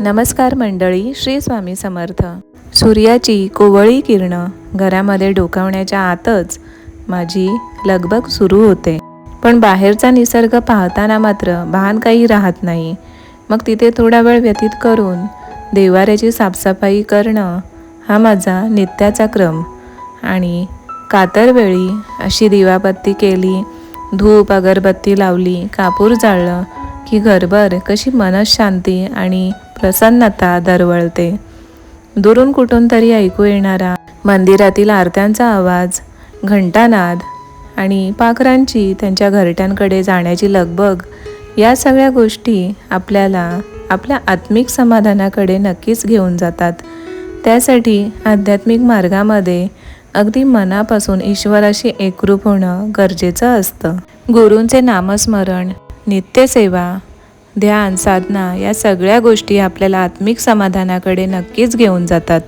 नमस्कार मंडळी, श्री स्वामी समर्थ. सूर्याची कोवळी किरणं घरामध्ये डोकावण्याच्या आतच माझी लगबग सुरू होते. पण बाहेरचा निसर्ग पाहताना मात्र भान काही राहत नाही. मग तिथे थोडा वेळ व्यतीत करून देवाऱ्याची साफसफाई करणं हा माझा नित्याचा क्रम. आणि कातरवेळी अशी दिवाबत्ती केली, धूप अगरबत्ती लावली, कापूर जाळलं की घरभर कशी मनशांती आणि प्रसन्नता दरवळते. दुरून कुठून तरी ऐकू येणारा मंदिरातील आरत्यांचा आवाज, घंटानाद आणि पाखरांची त्यांच्या घरट्यांकडे जाण्याची लगबग, या सगळ्या गोष्टी आपल्याला आपल्या आत्मिक समाधानाकडे नक्कीच घेऊन जातात. त्यासाठी आध्यात्मिक मार्गामध्ये अगदी मनापासून ईश्वराशी एकरूप होणं गरजेचं असतं. गुरूंचे नामस्मरण, नित्यसेवा, ध्यान, साधना या सगळ्या गोष्टी आपल्याला आत्मिक समाधानाकडे नक्कीच घेऊन जातात.